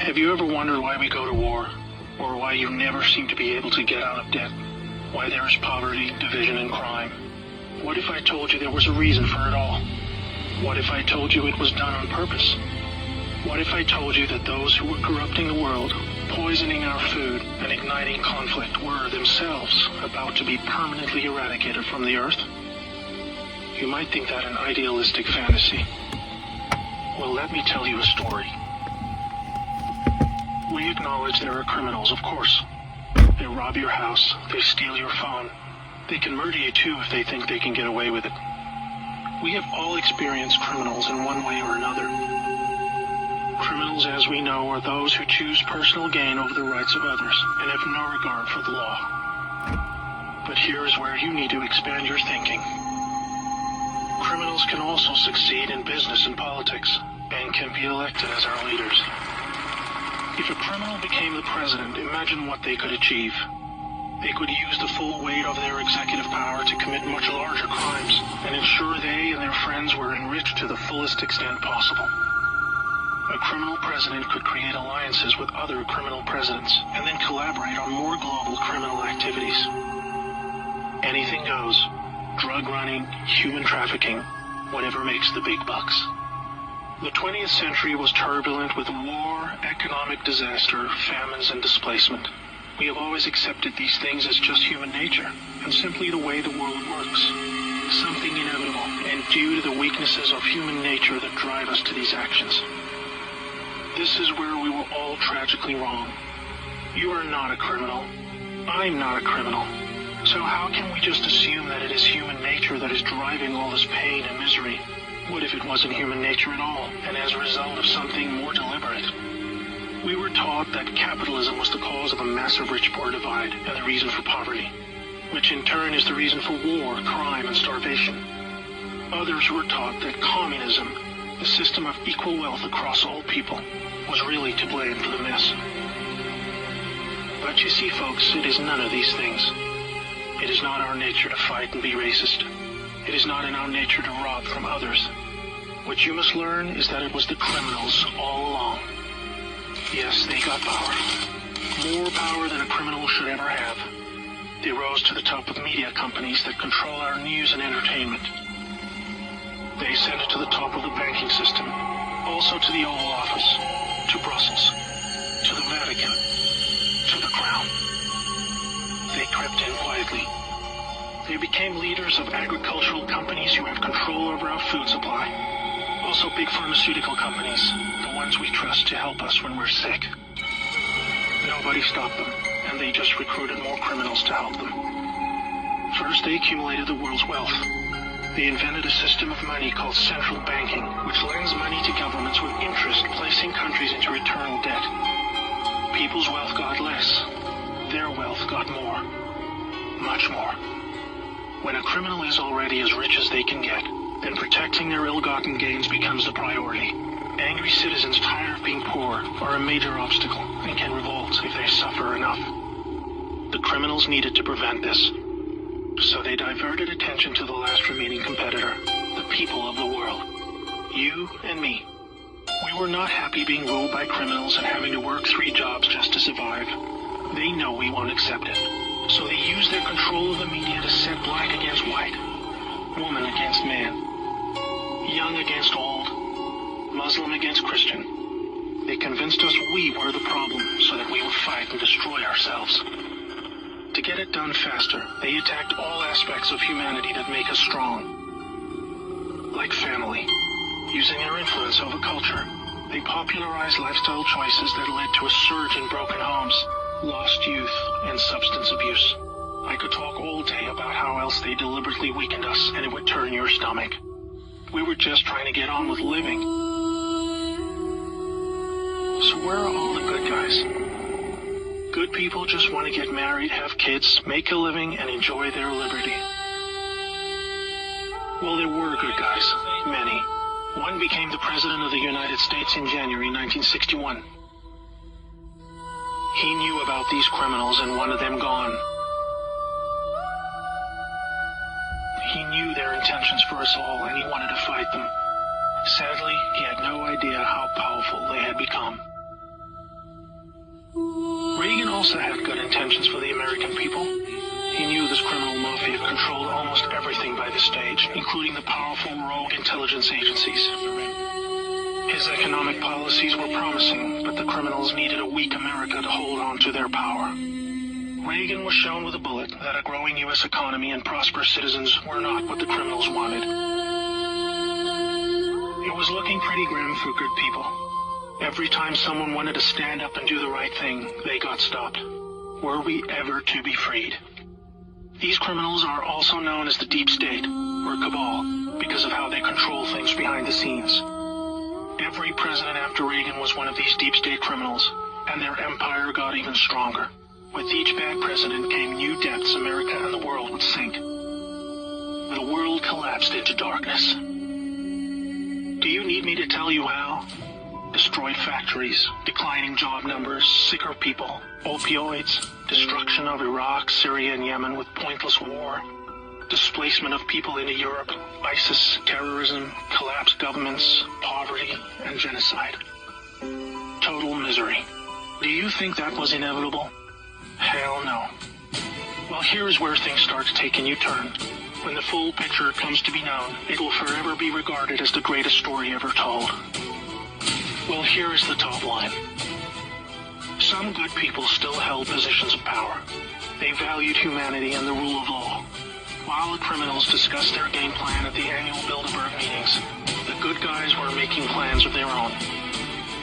Have you ever wondered why we go to war? Or why you never seem to be able to get out of debt? Why there is poverty, division, and crime? What if I told you there was a reason for it all? What if I told you it was done on purpose? What if I told you that those who were corrupting the world, poisoning our food, and igniting conflict were themselves about to be permanently eradicated from the earth? You might think that an idealistic fantasy. Well, let me tell you a story. We acknowledge there are criminals, of course. They rob your house, they steal your phone. They can murder you too if they think they can get away with it. We have all experienced criminals in one way or another. Criminals, as we know, are those who choose personal gain over the rights of others and have no regard for the law. But here is where you need to expand your thinking. Criminals can also succeed in business and politics and can be elected as our leaders. If a criminal became the president, imagine what they could achieve. They could use the full weight of their executive power to commit much larger crimes and ensure they and their friends were enriched to the fullest extent possible. A criminal president could create alliances with other criminal presidents and then collaborate on more global criminal activities. Anything goes. Drug running, human trafficking, whatever makes the big bucks. The 20th century was turbulent with war, economic disaster, famines, and displacement. We have always accepted these things as just human nature, and simply the way the world works. Something inevitable, and due to the weaknesses of human nature that drive us to these actions. This is where we were all tragically wrong. You are not a criminal. I'm not a criminal. So how can we just assume that it is human nature that is driving all this pain and misery? What if it wasn't human nature at all, and as a result of something more deliberate? We were taught that capitalism was the cause of the massive rich-poor divide and the reason for poverty, which in turn is the reason for war, crime, and starvation. Others were taught that communism, the system of equal wealth across all people, was really to blame for the mess. But you see, folks, it is none of these things. It is not our nature to fight and be racist. It is not in our nature to rob from others. What you must learn is that it was the criminals all along. Yes, they got power. More power than a criminal should ever have. They rose to the top of media companies that control our news and entertainment. They ascended to the top of the banking system, also to the Oval Office, to Brussels, to the Vatican, to the Crown. They crept in quietly. They became leaders of agricultural companies who have control over our food supply. Also big pharmaceutical companies, the ones we trust to help us when we're sick. Nobody stopped them, and they just recruited more criminals to help them. First, they accumulated the world's wealth. They invented a system of money called central banking, which lends money to governments with interest, placing countries into eternal debt. People's wealth got less. Their wealth got more. Much more. When a criminal is already as rich as they can get, then protecting their ill-gotten gains becomes the priority. Angry citizens tired of being poor are a major obstacle and can revolt if they suffer enough. The criminals needed to prevent this, so they diverted attention to the last remaining competitor, the people of the world. You and me. We were not happy being ruled by criminals and having to work 3 jobs just to survive. They know we won't accept it. So they use their control of the media to set black against white, woman against man, young against old, Muslim against Christian. They convinced us we were the problem so that we would fight and destroy ourselves. To get it done faster, they attacked all aspects of humanity that make us strong. Like family, using their influence over culture, they popularized lifestyle choices that led to a surge in broken homes, lost youth, and substance abuse. I could talk all day about how else they deliberately weakened us, and it would turn your stomach. We were just trying to get on with living. So where are all the good guys? Good people just want to get married, have kids, make a living, and enjoy their liberty. Well, there were good guys, many. One became the President of the United States in January 1961. He knew about these criminals and wanted them gone. He knew their intentions for us all, and he wanted to fight them. Sadly, he had no idea how powerful they had become. also had good intentions for the American people. He knew this criminal mafia controlled almost everything by this stage, including the powerful rogue intelligence agencies. His economic policies were promising, but the criminals needed a weak America to hold on to their power. Reagan was shown with a bullet that a growing U.S. economy and prosperous citizens were not what the criminals wanted. It was looking pretty grim for good people. Every time someone wanted to stand up and do the right thing, they got stopped. Were we ever to be freed? These criminals are also known as the Deep State, or Cabal, because of how they control things behind the scenes. Every president after Reagan was one of these Deep State criminals, and their empire got even stronger. With each bad president came new depths America and the world would sink. The world collapsed into darkness. Do you need me to tell you how? Destroyed factories, declining job numbers, sicker people, opioids, destruction of Iraq, Syria, and Yemen with pointless war, displacement of people into Europe, ISIS, terrorism, collapsed governments, poverty, and genocide. Total misery. Do you think that was inevitable? Hell no. Well, here is where things start to take a new turn. When the full picture comes to be known, it will forever be regarded as the greatest story ever told. Well, here is the top line. Some good people still held positions of power. They valued humanity and the rule of law. While the criminals discussed their game plan at the annual Bilderberg meetings, the good guys were making plans of their own.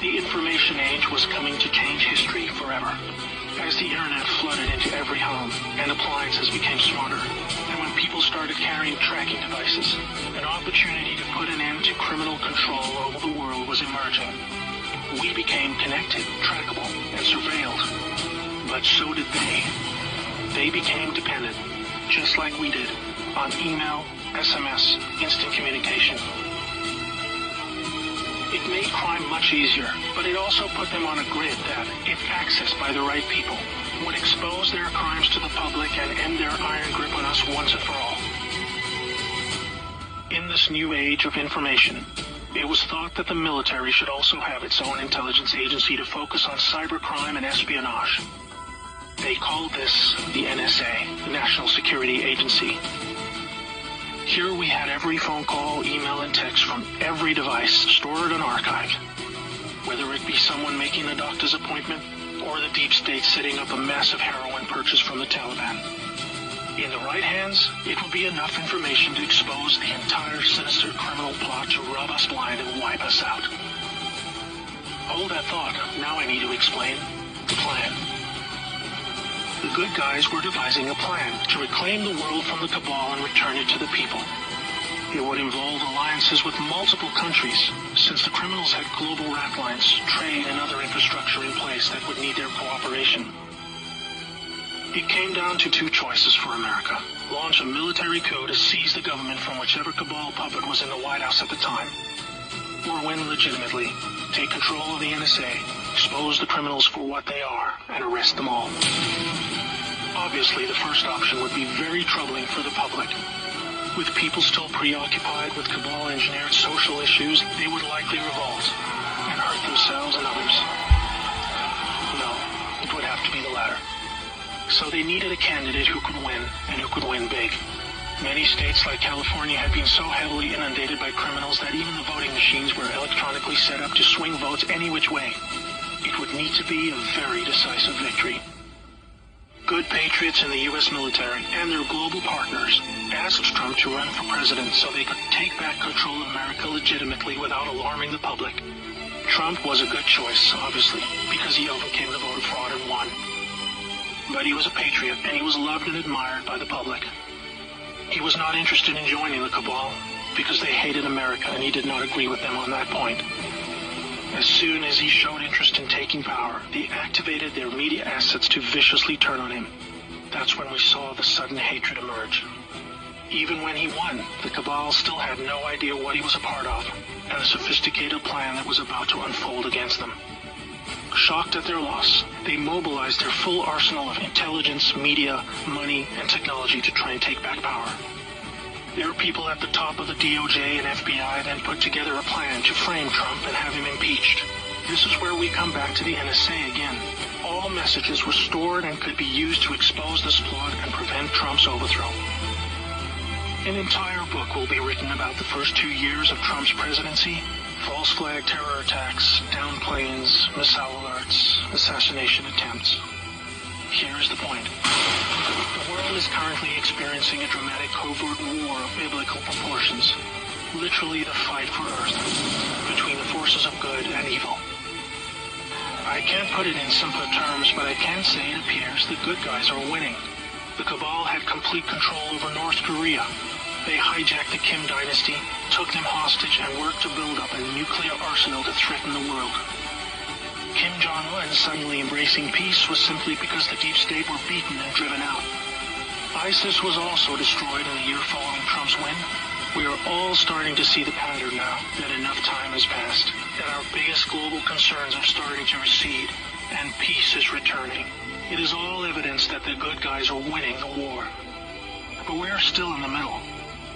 The information age was coming to change history forever. As the internet flooded into every home and appliances became smarter, and when people started carrying tracking devices, an opportunity to put an end to criminal control over the world was emerging. We became connected, trackable, and surveilled. But so did they. They became dependent, just like we did, on email, SMS, instant communication. It made crime much easier, but it also put them on a grid that, if accessed by the right people, would expose their crimes to the public and end their iron grip on us once and for all. In this new age of information, it was thought that the military should also have its own intelligence agency to focus on cybercrime and espionage. They called this the NSA, the National Security Agency. Here we had every phone call, email, and text from every device stored and archived. Whether it be someone making a doctor's appointment, or the deep state setting up a massive heroin purchase from the Taliban. In the right hands, it would be enough information to expose the entire sinister criminal plot to rub us blind and wipe us out. Hold that thought. Now I need to explain the plan. The good guys were devising a plan to reclaim the world from the cabal and return it to the people. It would involve alliances with multiple countries, since the criminals had global rat lines, trade, and other infrastructure in place that would need their cooperation. It came down to two choices for America. Launch a military coup to seize the government from whichever cabal puppet was in the White House at the time. Or win legitimately, take control of the NSA, expose the criminals for what they are, and arrest them all. Obviously, the first option would be very troubling for the public. With people still preoccupied with cabal-engineered social issues, they would likely revolt and hurt themselves and others. No, it would have to be the latter. So they needed a candidate who could win, and who could win big. Many states like California had been so heavily inundated by criminals that even the voting machines were electronically set up to swing votes any which way. It would need to be a very decisive victory. Good patriots in the U.S. military and their global partners asked Trump to run for president so they could take back control of America legitimately without alarming the public. Trump was a good choice, obviously, because he overcame the voter fraud and won. But he was a patriot, and he was loved and admired by the public. He was not interested in joining the cabal because they hated America, and he did not agree with them on that point. As soon as he showed interest in taking power, they activated their media assets to viciously turn on him. That's when we saw the sudden hatred emerge. Even when he won, the cabal still had no idea what he was a part of, and the sophisticated plan that was about to unfold against them. Shocked at their loss, they mobilized their full arsenal of intelligence, media, money, and technology to try and take back power. Their people at the top of the DOJ and FBI then put together a plan to frame Trump and have him impeached. This is where we come back to the NSA again. all messages were stored and could be used to expose this plot and prevent Trump's overthrow. An entire book will be written about the first 2 years of Trump's presidency: false flag terror attacks, down planes, missile alerts, assassination attempts. Here is the point. The world is currently experiencing a dramatic covert war of biblical proportions. Literally the fight for Earth between the forces of good and evil. I can't put it in simpler terms, but I can say it appears the good guys are winning. The Cabal had complete control over North Korea. They hijacked the Kim dynasty, took them hostage, and worked to build up a nuclear arsenal to threaten the world. Kim Jong-un suddenly embracing peace was simply because the deep state were beaten and driven out. ISIS was also destroyed in the year following Trump's win. We are all starting to see the pattern now, that enough time has passed, that our biggest global concerns are starting to recede, and peace is returning. It is all evidence that the good guys are winning the war. But we are still in the middle.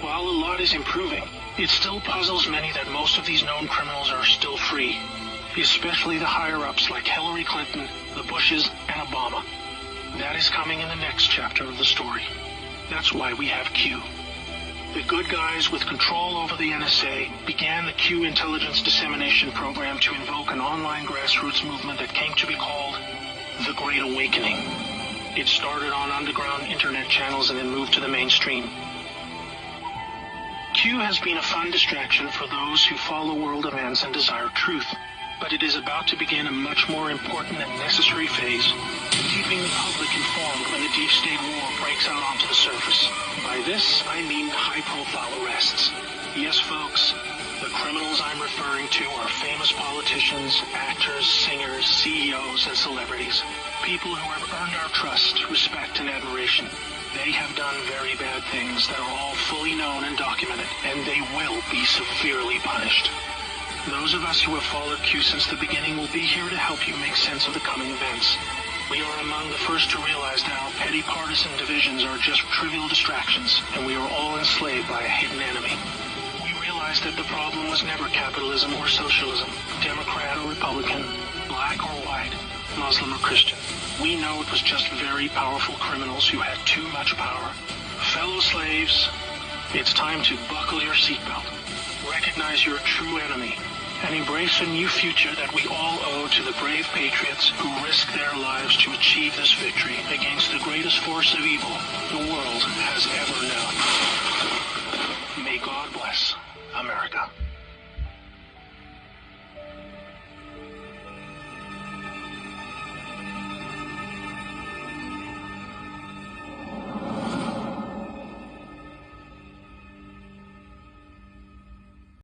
While a lot is improving, it still puzzles many that most of these known criminals are still free, especially the higher-ups like Hillary Clinton, the Bushes, and Obama. That is coming in the next chapter of the story. That's why we have Q. The good guys with control over the NSA began the Q intelligence dissemination program to invoke an online grassroots movement that came to be called the Great Awakening. It started on underground internet channels and then moved to the mainstream. Q has been a fun distraction for those who follow world events and desire truth, but it is about to begin a much more important and necessary phase, keeping the public informed when the deep state war breaks out onto the surface. By this, I mean high-profile arrests. Yes, folks, the criminals I'm referring to are famous politicians, actors, singers, CEOs, and celebrities. People who have earned our trust, respect, and admiration. They have done very bad things that are all fully known and documented, and they will be severely punished. Those of us who have followed Q since the beginning will be here to help you make sense of the coming events. We are among the first to realize that our petty partisan divisions are just trivial distractions, and we are all enslaved by a hidden enemy. We realize that the problem was never capitalism or socialism, Democrat or Republican, black or white, Muslim or Christian. We know it was just very powerful criminals who had too much power. Fellow slaves, it's time to buckle your seatbelt, recognize your true enemy, and embrace a new future that we all owe to the brave patriots who risked their lives to achieve this victory against the greatest force of evil the world has ever known.